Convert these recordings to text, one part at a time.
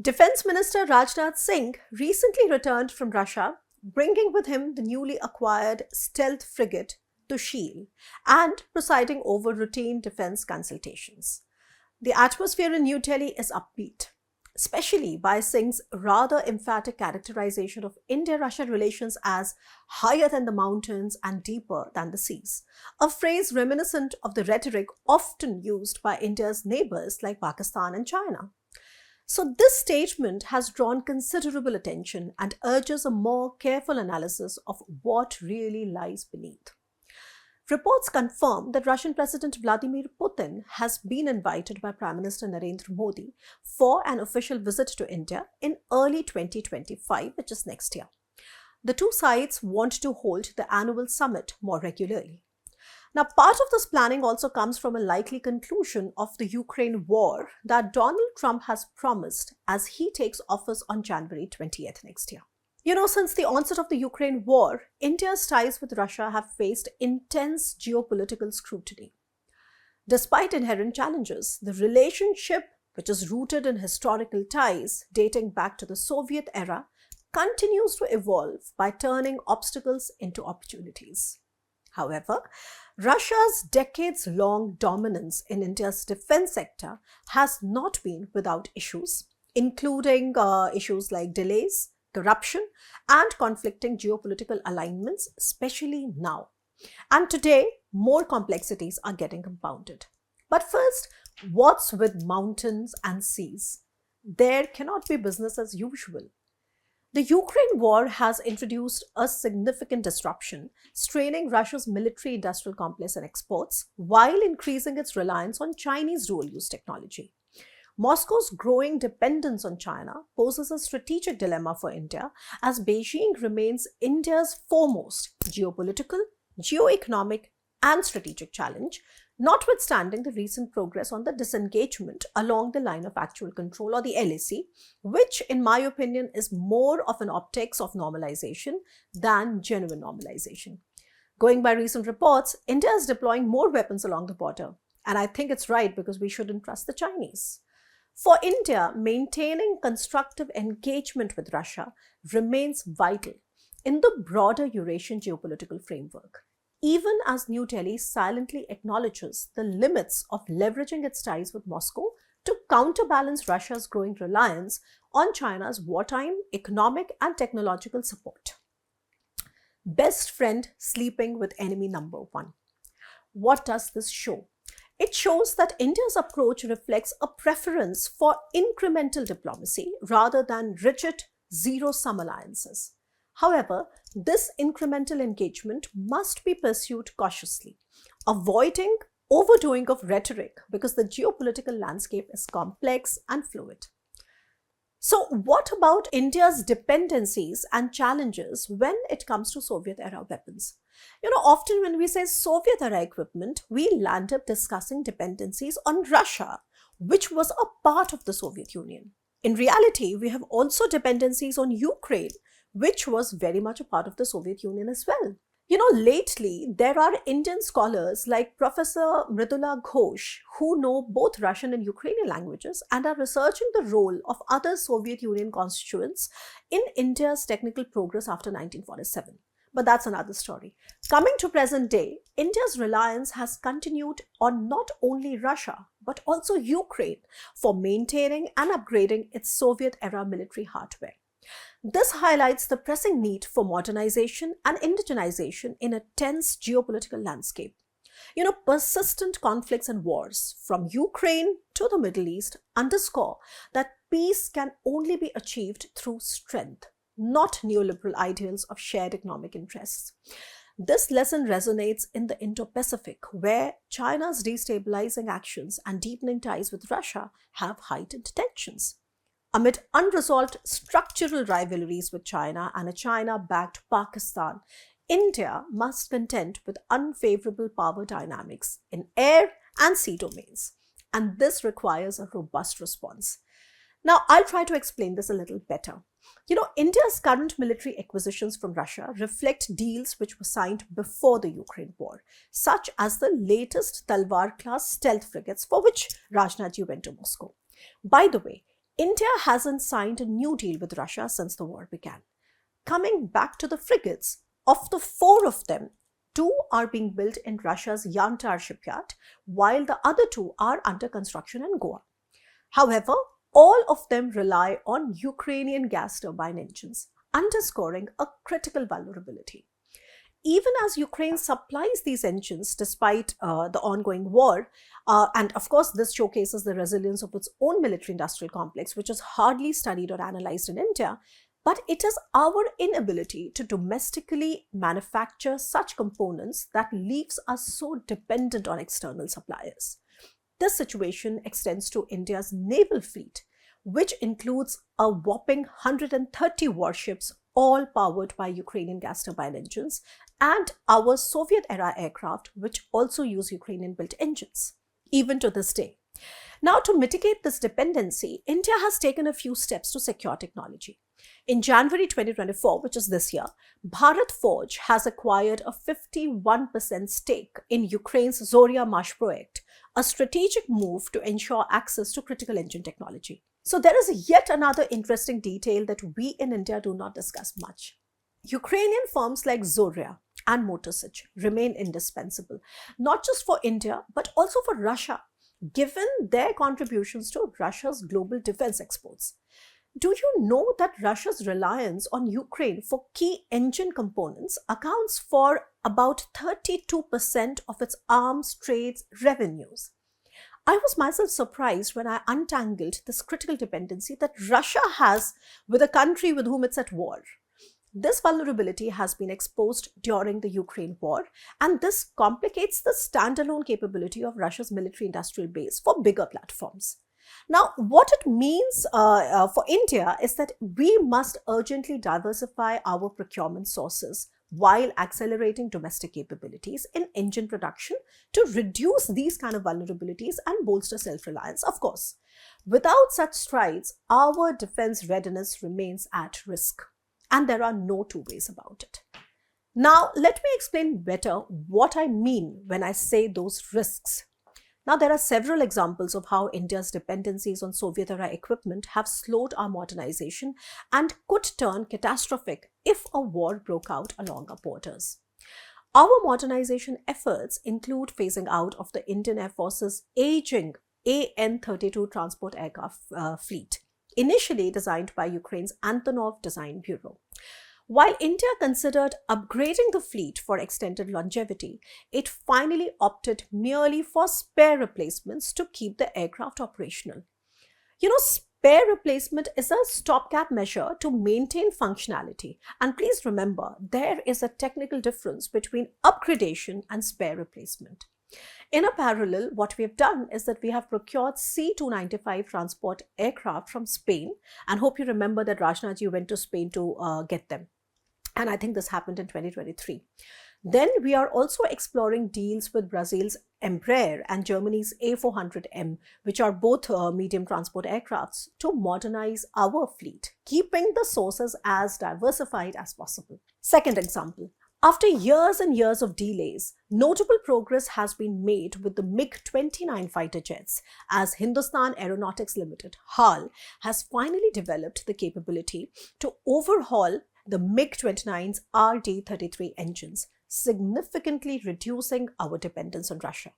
Defense Minister Rajnath Singh recently returned from Russia, bringing with him the newly acquired stealth frigate Tushil and presiding over routine defense consultations. The atmosphere in New Delhi is upbeat, especially by Singh's rather emphatic characterization of India-Russia relations as higher than the mountains and deeper than the seas, a phrase reminiscent of the rhetoric often used by India's neighbors like Pakistan and China. So, this statement has drawn considerable attention and urges a more careful analysis of what really lies beneath. Reports confirm that Russian President Vladimir Putin has been invited by Prime Minister Narendra Modi for an official visit to India in early 2025, which is next year. The two sides want to hold the annual summit more regularly. Now, part of this planning also comes from a likely conclusion of the Ukraine war that Donald Trump has promised as he takes office on January 20th next year. Since the onset of the Ukraine war, India's ties with Russia have faced intense geopolitical scrutiny. Despite inherent challenges, the relationship, which is rooted in historical ties dating back to the Soviet era, continues to evolve by turning obstacles into opportunities. However, Russia's decades-long dominance in India's defense sector has not been without issues, including issues like delays, corruption, and conflicting geopolitical alignments, especially now. And today, more complexities are getting compounded. But first, what's with mountains and seas? There cannot be business as usual. The Ukraine war has introduced a significant disruption, straining Russia's military-industrial complex and exports, while increasing its reliance on Chinese dual-use technology. Moscow's growing dependence on China poses a strategic dilemma for India, as Beijing remains India's foremost geopolitical, geo-economic, and strategic challenge, notwithstanding the recent progress on the disengagement along the line of actual control, or the LAC, which, in my opinion, is more of an optics of normalization than genuine normalization. Going by recent reports, India is deploying more weapons along the border, and I think it's right because we shouldn't trust the Chinese. For India, maintaining constructive engagement with Russia remains vital in the broader Eurasian geopolitical framework, even as New Delhi silently acknowledges the limits of leveraging its ties with Moscow to counterbalance Russia's growing reliance on China's wartime economic and technological support. Best friend sleeping with enemy number one. What does this show? It shows that India's approach reflects a preference for incremental diplomacy rather than rigid zero-sum alliances. However, this incremental engagement must be pursued cautiously, avoiding overdoing of rhetoric because the geopolitical landscape is complex and fluid. So, what about India's dependencies and challenges when it comes to Soviet-era weapons? Often when we say Soviet-era equipment, we land up discussing dependencies on Russia, which was a part of the Soviet Union. In reality, we have also dependencies on Ukraine, which was very much a part of the Soviet Union as well. Lately, there are Indian scholars like Professor Mridula Ghosh who know both Russian and Ukrainian languages and are researching the role of other Soviet Union constituents in India's technical progress after 1947. But that's another story. Coming to present day, India's reliance has continued on not only Russia, but also Ukraine for maintaining and upgrading its Soviet-era military hardware. This highlights the pressing need for modernization and indigenization in a tense geopolitical landscape. Persistent conflicts and wars from Ukraine to the Middle East underscore that peace can only be achieved through strength, not neoliberal ideals of shared economic interests. This lesson resonates in the Indo-Pacific, where China's destabilizing actions and deepening ties with Russia have heightened tensions. Amid unresolved structural rivalries with China and a China-backed Pakistan, India must contend with unfavorable power dynamics in air and sea domains, and this requires a robust response. Now, I'll try to explain this a little better. India's current military acquisitions from Russia reflect deals which were signed before the Ukraine war, such as the latest Talwar-class stealth frigates for which Rajnath went to Moscow. By the way, India hasn't signed a new deal with Russia since the war began. Coming back to the frigates, of the four of them, two are being built in Russia's Yantar shipyard, while the other two are under construction in Goa. However, all of them rely on Ukrainian gas turbine engines, underscoring a critical vulnerability. Even as Ukraine supplies these engines despite the ongoing war, and of course, this showcases the resilience of its own military industrial complex, which is hardly studied or analyzed in India, but it is our inability to domestically manufacture such components that leaves us so dependent on external suppliers. This situation extends to India's naval fleet, which includes a whopping 130 warships, all powered by Ukrainian gas turbine engines, and our Soviet-era aircraft, which also use Ukrainian-built engines, even to this day. Now, to mitigate this dependency, India has taken a few steps to secure technology. In January 2024, which is this year, Bharat Forge has acquired a 51% stake in Ukraine's Zoria Mash project, a strategic move to ensure access to critical engine technology. So there is yet another interesting detail that we in India do not discuss much. Ukrainian firms like Zoria and Motorsich remain indispensable, not just for India, but also for Russia, given their contributions to Russia's global defense exports. Do you know that Russia's reliance on Ukraine for key engine components accounts for about 32% of its arms trades revenues? I was myself surprised when I untangled this critical dependency that Russia has with a country with whom it's at war. This vulnerability has been exposed during the Ukraine war, and this complicates the standalone capability of Russia's military industrial base for bigger platforms. Now, what it means for India is that we must urgently diversify our procurement sources while accelerating domestic capabilities in engine production to reduce these kind of vulnerabilities and bolster self-reliance, of course. Without such strides, our defense readiness remains at risk, and there are no two ways about it. Now, let me explain better what I mean when I say those risks. Now, there are several examples of how India's dependencies on Soviet-era equipment have slowed our modernization and could turn catastrophic if a war broke out along our borders. Our modernization efforts include phasing out of the Indian Air Force's aging AN-32 transport aircraft fleet, initially designed by Ukraine's Antonov Design Bureau. While India considered upgrading the fleet for extended longevity, it finally opted merely for spare replacements to keep the aircraft operational. Spare replacement is a stopgap measure to maintain functionality. And please remember, there is a technical difference between upgradation and spare replacement. In a parallel, what we have done is that we have procured C-295 transport aircraft from Spain, and hope you remember that Rajnathji went to Spain to get them. And I think this happened in 2023. Then we are also exploring deals with Brazil's Embraer and Germany's A400M, which are both medium transport aircrafts, to modernize our fleet, keeping the sources as diversified as possible. Second example. After years and years of delays, notable progress has been made with the MiG-29 fighter jets, as Hindustan Aeronautics Limited, HAL, has finally developed the capability to overhaul the MiG-29's RD-33 engines, significantly reducing our dependence on Russia.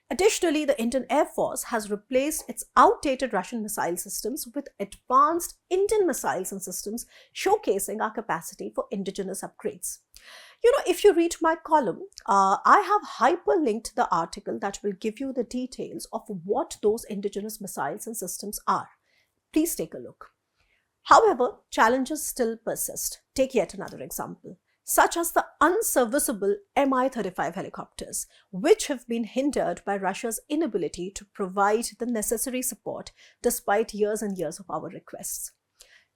Additionally, the Indian Air Force has replaced its outdated Russian missile systems with advanced Indian missiles and systems, showcasing our capacity for indigenous upgrades. If you read my column, I have hyperlinked the article that will give you the details of what those indigenous missiles and systems are. Please take a look. However, challenges still persist. Take yet another example, such as the unserviceable Mi-35 helicopters, which have been hindered by Russia's inability to provide the necessary support despite years and years of our requests.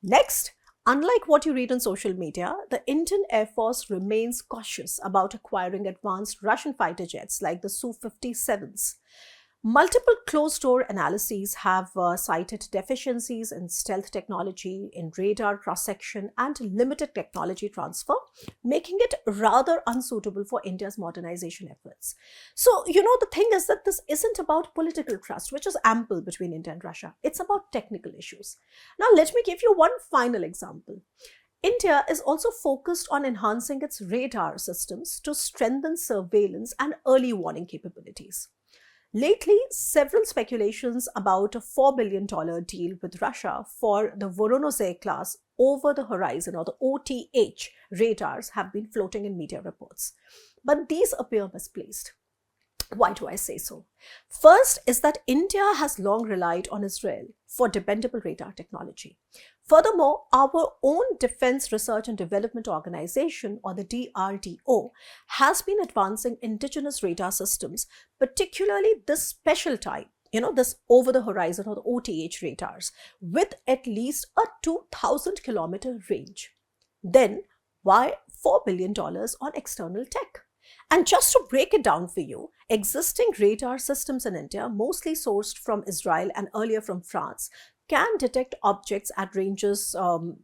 Next, unlike what you read on social media, the Indian Air Force remains cautious about acquiring advanced Russian fighter jets like the Su-57s. Multiple closed-door analyses have cited deficiencies in stealth technology, in radar cross-section, and limited technology transfer, making it rather unsuitable for India's modernization efforts. So, the thing is that this isn't about political trust, which is ample between India and Russia. It's about technical issues. Now, let me give you one final example. India is also focused on enhancing its radar systems to strengthen surveillance and early warning capabilities. Lately, several speculations about a $4 billion deal with Russia for the Voronezh class over the horizon, or the OTH radars, have been floating in media reports. But these appear misplaced. Why do I say so? First is that India has long relied on Israel for dependable radar technology. Furthermore, our own Defense Research and Development Organization, or the DRDO, has been advancing indigenous radar systems, particularly this special type, this over-the-horizon or the OTH radars, with at least a 2,000-kilometer range. Then, why $4 billion on external tech? And just to break it down for you, existing radar systems in India, mostly sourced from Israel and earlier from France, can detect objects at ranges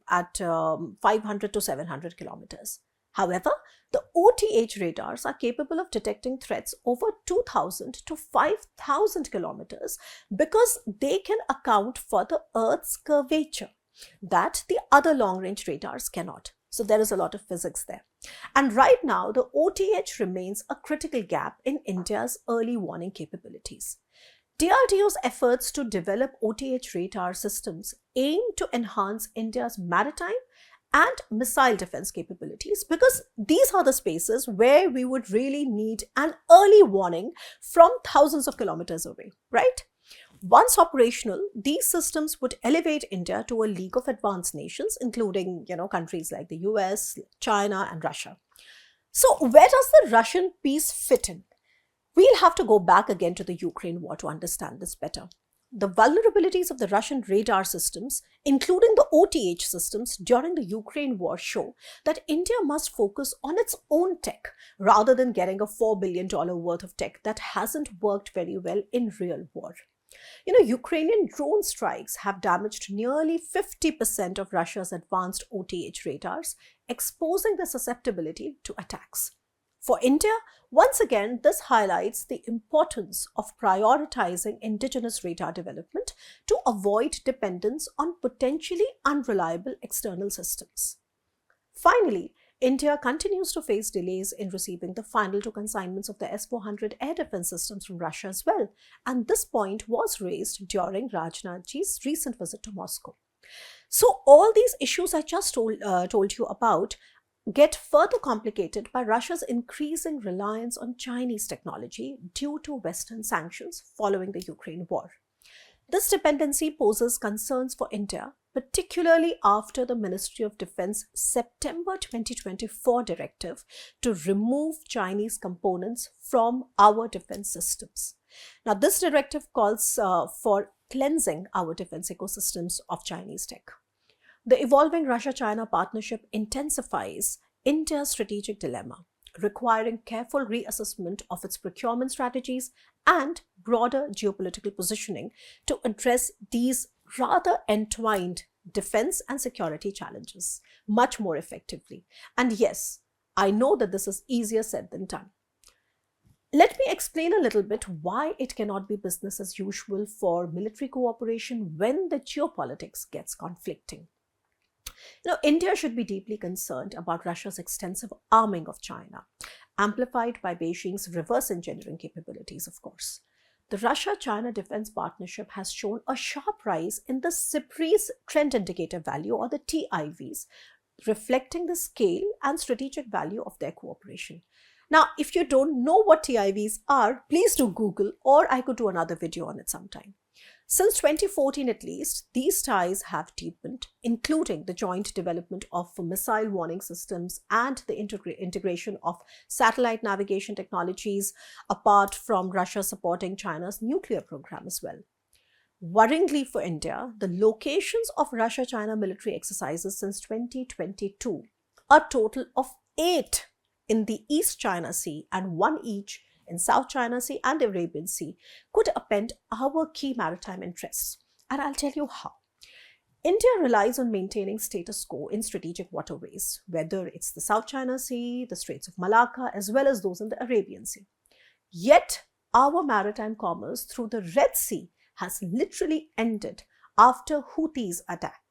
at 500 to 700 kilometers. However, the OTH radars are capable of detecting threats over 2,000 to 5,000 kilometers because they can account for the Earth's curvature that the other long-range radars cannot. So there is a lot of physics there. And right now, the OTH remains a critical gap in India's early warning capabilities. DRDO's efforts to develop OTH radar systems aim to enhance India's maritime and missile defense capabilities, because these are the spaces where we would really need an early warning from thousands of kilometers away, right? Once operational, these systems would elevate India to a league of advanced nations, including, countries like the US, China, and Russia. So where does the Russian piece fit in? We'll have to go back again to the Ukraine war to understand this better. The vulnerabilities of the Russian radar systems, including the OTH systems during the Ukraine war, show that India must focus on its own tech rather than getting a $4 billion worth of tech that hasn't worked very well in real war. Ukrainian drone strikes have damaged nearly 50% of Russia's advanced OTH radars, exposing their susceptibility to attacks. For India, once again, this highlights the importance of prioritizing indigenous radar development to avoid dependence on potentially unreliable external systems. Finally, India continues to face delays in receiving the final two consignments of the S-400 air defense systems from Russia as well, and this point was raised during Rajnath Ji's recent visit to Moscow. So all these issues I just told you about get further complicated by Russia's increasing reliance on Chinese technology due to Western sanctions following the Ukraine war. This dependency poses concerns for India, particularly after the Ministry of Defense September 2024 directive to remove Chinese components from our defense systems. Now, this directive calls for cleansing our defense ecosystems of Chinese tech. The evolving Russia-China partnership intensifies India's strategic dilemma, requiring careful reassessment of its procurement strategies and broader geopolitical positioning to address these rather entwined defense and security challenges much more effectively. And yes, I know that this is easier said than done. Let me explain a little bit why it cannot be business as usual for military cooperation when the geopolitics gets conflicting. India should be deeply concerned about Russia's extensive arming of China, amplified by Beijing's reverse engineering capabilities, of course. The Russia-China defense partnership has shown a sharp rise in the CIPRI's trend indicator value, or the TIVs, reflecting the scale and strategic value of their cooperation. Now, if you don't know what TIVs are, please do Google, or I could do another video on it sometime. Since 2014 at least, these ties have deepened, including the joint development of missile warning systems and the integration of satellite navigation technologies, apart from Russia supporting China's nuclear program as well. Worryingly for India, the locations of Russia-China military exercises since 2022, a total of 8 in the East China Sea and 1 each in South China Sea and the Arabian Sea could upend our key maritime interests. And I'll tell you how. India relies on maintaining status quo in strategic waterways, whether it's the South China Sea, the Straits of Malacca, as well as those in the Arabian Sea. Yet, our maritime commerce through the Red Sea has literally ended after Houthis attacked.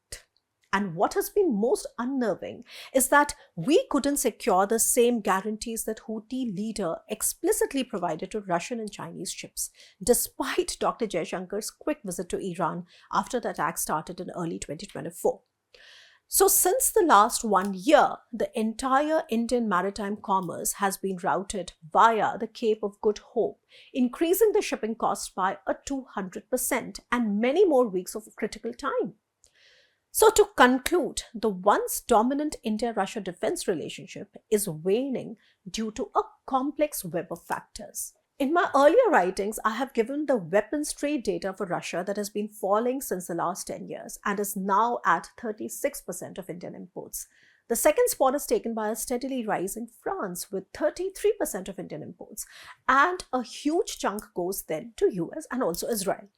And what has been most unnerving is that we couldn't secure the same guarantees that Houthi leader explicitly provided to Russian and Chinese ships, despite Dr. Jaishankar's quick visit to Iran after the attack started in early 2024. So since the last 1 year, the entire Indian maritime commerce has been routed via the Cape of Good Hope, increasing the shipping costs by a 200% and many more weeks of critical time. So to conclude, the once dominant India-Russia defense relationship is waning due to a complex web of factors. In my earlier writings, I have given the weapons trade data for Russia that has been falling since the last 10 years and is now at 36% of Indian imports. The second spot is taken by a steadily rising France with 33% of Indian imports, and a huge chunk goes then to US and also Israel.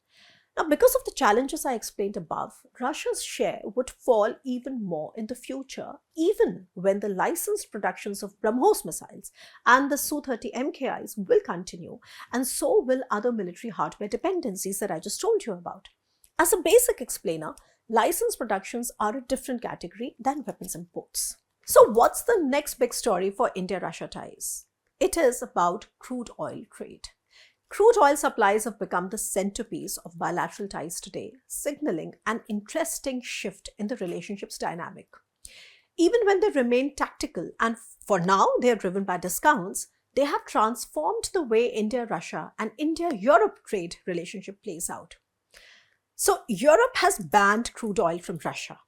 Now, because of the challenges I explained above, Russia's share would fall even more in the future, even when the licensed productions of BrahMos missiles and the Su-30 MKIs will continue, and so will other military hardware dependencies that I just told you about. As a basic explainer, licensed productions are a different category than weapons imports. So what's the next big story for India-Russia ties? It is about crude oil trade. Crude oil supplies have become the centerpiece of bilateral ties today, signaling an interesting shift in the relationship's dynamic. Even when they remain tactical and for now they are driven by discounts, they have transformed the way India-Russia and India-Europe trade relationship plays out. So Europe has banned crude oil from Russia.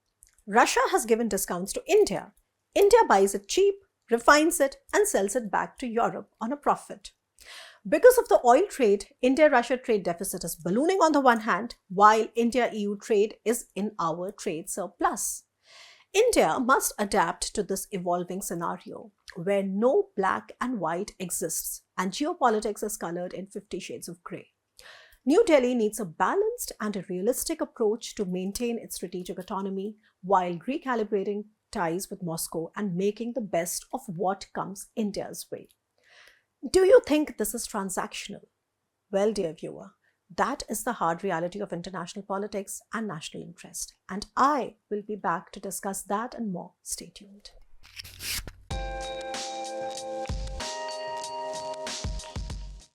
Russia has given discounts to India. India buys it cheap, refines it, and sells it back to Europe on a profit. Because of the oil trade, India-Russia trade deficit is ballooning on the one hand, while India-EU trade is in our trade surplus. India must adapt to this evolving scenario, where no black and white exists, and geopolitics is colored in 50 shades of grey. New Delhi needs a balanced and a realistic approach to maintain its strategic autonomy, while recalibrating ties with Moscow and making the best of what comes India's way. Do you think this is transactional? Well, dear viewer, that is the hard reality of international politics and national interest. And I will be back to discuss that and more. Stay tuned.